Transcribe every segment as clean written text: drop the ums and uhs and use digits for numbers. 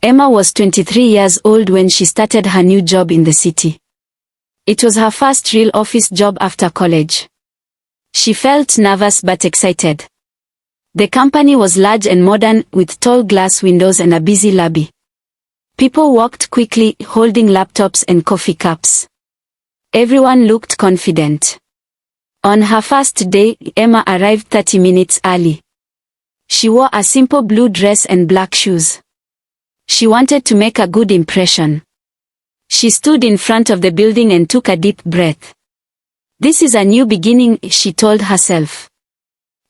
Emma was 23 years old when she started her new job in the city. It was her first real office job after college. She felt nervous but excited. The company was large and modern, with tall glass windows and a busy lobby. People walked quickly, holding laptops and coffee cups. Everyone looked confident. On her first day, Emma arrived 30 minutes early. She wore a simple blue dress and black shoes. She wanted to make a good impression. She stood in front of the building and took a deep breath. This is a new beginning, she told herself.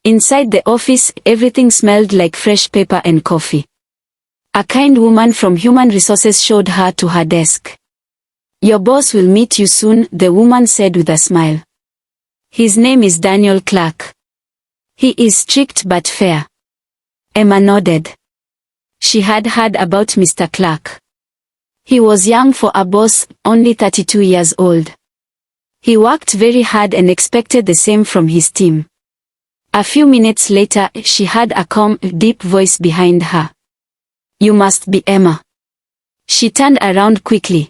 Inside the office, everything smelled like fresh paper and coffee. A kind woman from Human Resources showed her to her desk. "Your boss will meet you soon," the woman said with a smile. "His name is Daniel Clark. He is strict but fair." Emma nodded. She had heard about Mr. Clark. He was young for a boss, only 32 years old. He worked very hard and expected the same from his team. A few minutes later, she heard a calm, deep voice behind her. "You must be Emma." She turned around quickly.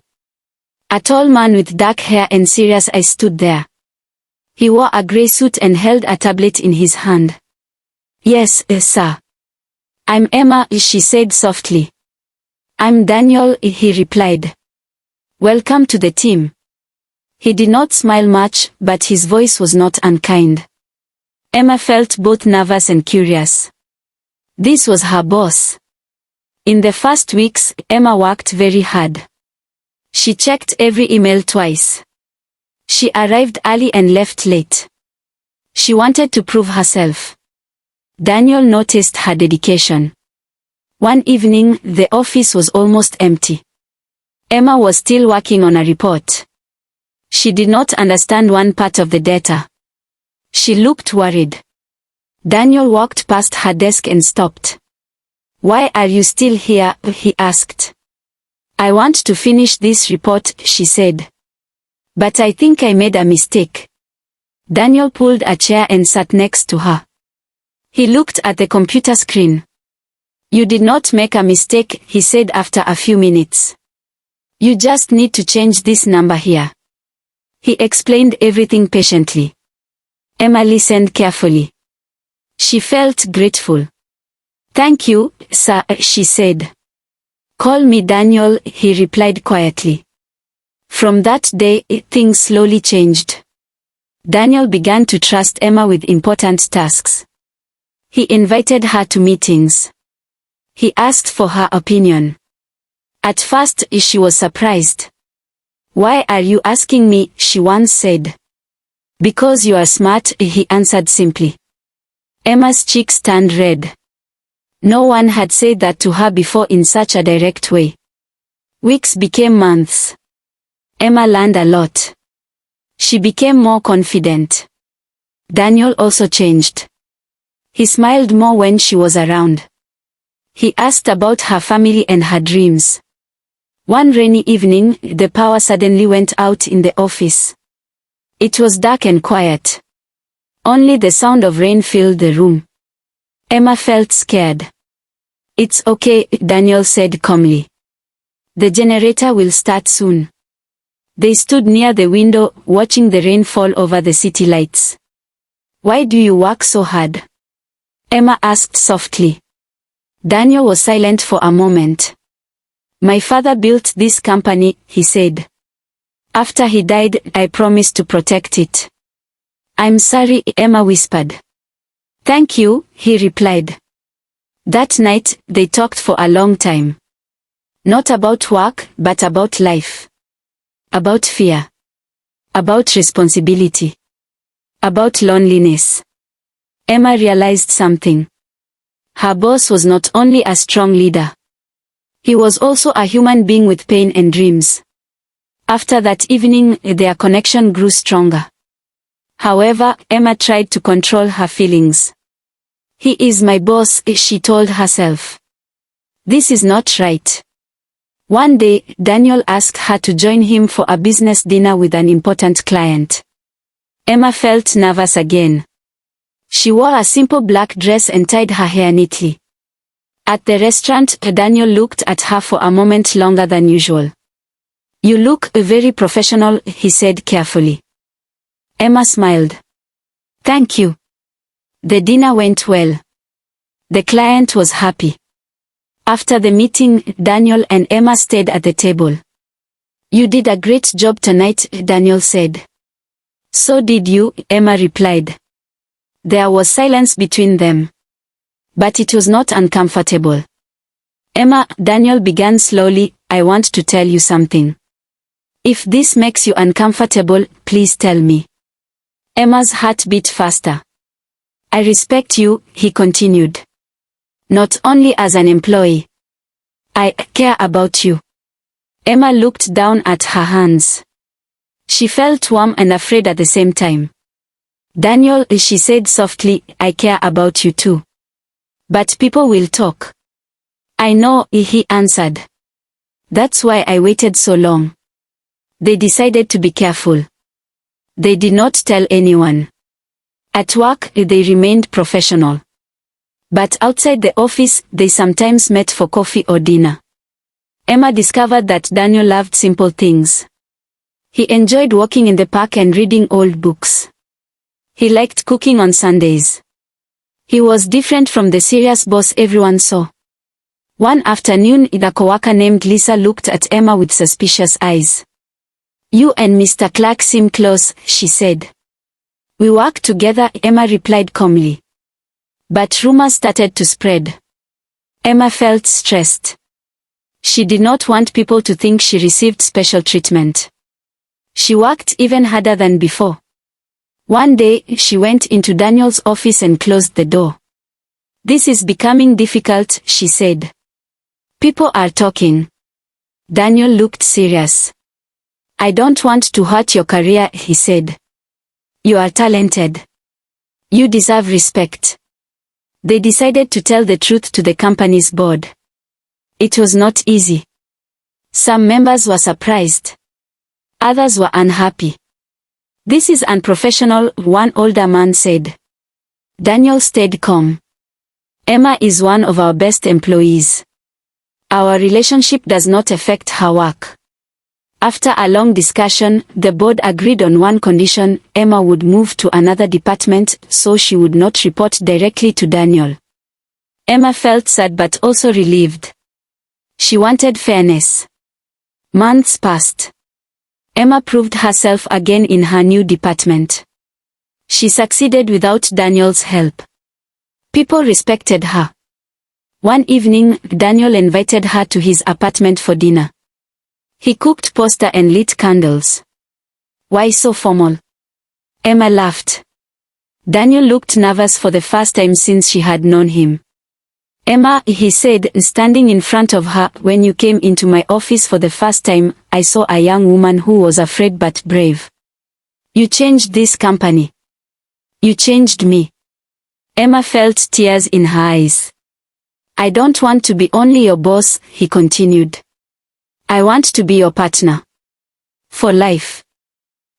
A tall man with dark hair and serious eyes stood there. He wore a grey suit and held a tablet in his hand. "Yes, sir. I'm Emma," she said softly. "I'm Daniel," he replied. "Welcome to the team." He did not smile much, but his voice was not unkind. Emma felt both nervous and curious. This was her boss. In the first weeks, Emma worked very hard. She checked every email twice. She arrived early and left late. She wanted to prove herself. Daniel noticed her dedication. One evening, the office was almost empty. Emma was still working on a report. She did not understand one part of the data. She looked worried. Daniel walked past her desk and stopped. "Why are you still here?" he asked. "I want to finish this report," she said. "But I think I made a mistake." Daniel pulled a chair and sat next to her. He looked at the computer screen. "You did not make a mistake," he said after a few minutes. "You just need to change this number here." He explained everything patiently. Emma listened carefully. She felt grateful. "Thank you, sir," she said. "Call me Daniel," he replied quietly. From that day, things slowly changed. Daniel began to trust Emma with important tasks. He invited her to meetings. He asked for her opinion. At first, she was surprised. "Why are you asking me?" she once said. "Because you are smart," he answered simply. Emma's cheeks turned red. No one had said that to her before in such a direct way. Weeks became months. Emma learned a lot. She became more confident. Daniel also changed. He smiled more when she was around. He asked about her family and her dreams. One rainy evening, the power suddenly went out in the office. It was dark and quiet. Only the sound of rain filled the room. Emma felt scared. "It's okay," Daniel said calmly. "The generator will start soon." They stood near the window, watching the rain fall over the city lights. "Why do you work so hard?" Emma asked softly. Daniel was silent for a moment. "My father built this company," he said. "After he died, I promised to protect it." "I'm sorry," Emma whispered. "Thank you," he replied. That night, they talked for a long time. Not about work, but about life. About fear. About responsibility. About loneliness. Emma realized something. Her boss was not only a strong leader. He was also a human being with pain and dreams. After that evening, their connection grew stronger. However, Emma tried to control her feelings. "He is my boss," she told herself. "This is not right." One day, Daniel asked her to join him for a business dinner with an important client. Emma felt nervous again. She wore a simple black dress and tied her hair neatly. At the restaurant, Daniel looked at her for a moment longer than usual. "You look very professional," he said carefully. Emma smiled. "Thank you." The dinner went well. The client was happy. After the meeting, Daniel and Emma stayed at the table. "You did a great job tonight," Daniel said. "So did you," Emma replied. There was silence between them. But it was not uncomfortable. "Emma," Daniel began slowly, "I want to tell you something. If this makes you uncomfortable, please tell me." Emma's heart beat faster. "I respect you," he continued. "Not only as an employee. I care about you." Emma looked down at her hands. She felt warm and afraid at the same time. "Daniel," she said softly, "I care about you too. But people will talk." "I know," he answered. "That's why I waited so long." They decided to be careful. They did not tell anyone. At work, they remained professional. But outside the office, they sometimes met for coffee or dinner. Emma discovered that Daniel loved simple things. He enjoyed walking in the park and reading old books. He liked cooking on Sundays. He was different from the serious boss everyone saw. One afternoon, a coworker named Lisa looked at Emma with suspicious eyes. "You and Mr. Clark seem close," she said. "We work together," Emma replied calmly. But rumors started to spread. Emma felt stressed. She did not want people to think she received special treatment. She worked even harder than before. One day, she went into Daniel's office and closed the door. "This is becoming difficult," she said. "People are talking." Daniel looked serious. "I don't want to hurt your career," he said. "You are talented. You deserve respect." They decided to tell the truth to the company's board. It was not easy. Some members were surprised. Others were unhappy. "This is unprofessional," one older man said. Daniel stayed calm. "Emma is one of our best employees. Our relationship does not affect her work." After a long discussion, the board agreed on one condition: Emma would move to another department, so she would not report directly to Daniel. Emma felt sad but also relieved. She wanted fairness. Months passed. Emma proved herself again in her new department. She succeeded without Daniel's help. People respected her. One evening, Daniel invited her to his apartment for dinner. He cooked pasta and lit candles. "Why so formal?" Emma laughed. Daniel looked nervous for the first time since she had known him. "Emma," he said, standing in front of her, "when you came into my office for the first time, I saw a young woman who was afraid but brave. You changed this company. You changed me." Emma felt tears in her eyes. "I don't want to be only your boss," he continued. "I want to be your partner. For life."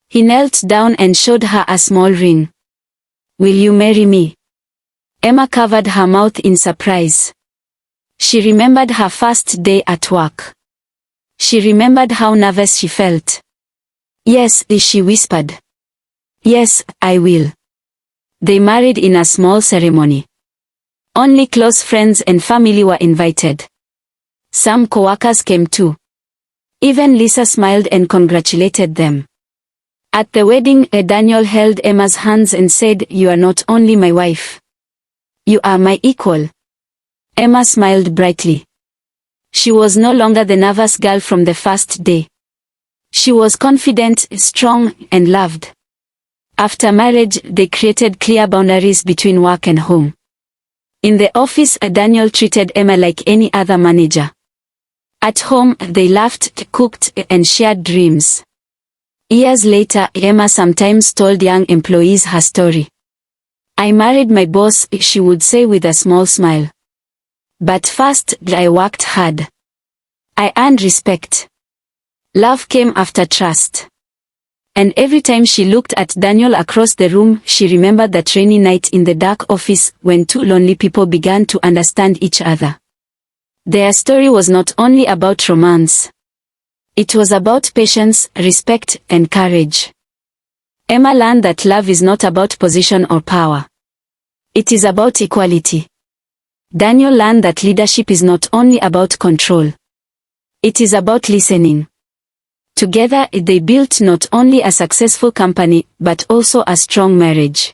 He knelt down and showed her a small ring. "Will you marry me?" Emma covered her mouth in surprise. She remembered her first day at work. She remembered how nervous she felt. "Yes," she whispered. "Yes, I will." They married in a small ceremony. Only close friends and family were invited. Some coworkers came too. Even Lisa smiled and congratulated them. At the wedding, Daniel held Emma's hands and said, "You are not only my wife. You are my equal." Emma smiled brightly. She was no longer the nervous girl from the first day. She was confident, strong, and loved. After marriage, they created clear boundaries between work and home. In the office, Daniel treated Emma like any other manager. At home, they laughed, cooked, and shared dreams. Years later, Emma sometimes told young employees her story. "I married my boss," she would say with a small smile. "But first, I worked hard. I earned respect. Love came after trust." And every time she looked at Daniel across the room, she remembered that rainy night in the dark office when two lonely people began to understand each other. Their story was not only about romance. It was about patience, respect, and courage. Emma learned that love is not about position or power. It is about equality. Daniel learned that leadership is not only about control. It is about listening. Together, they built not only a successful company, but also a strong marriage.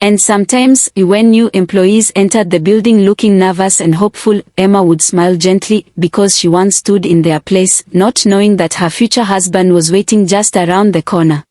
And sometimes, when new employees entered the building looking nervous and hopeful, Emma would smile gently, because she once stood in their place, not knowing that her future husband was waiting just around the corner.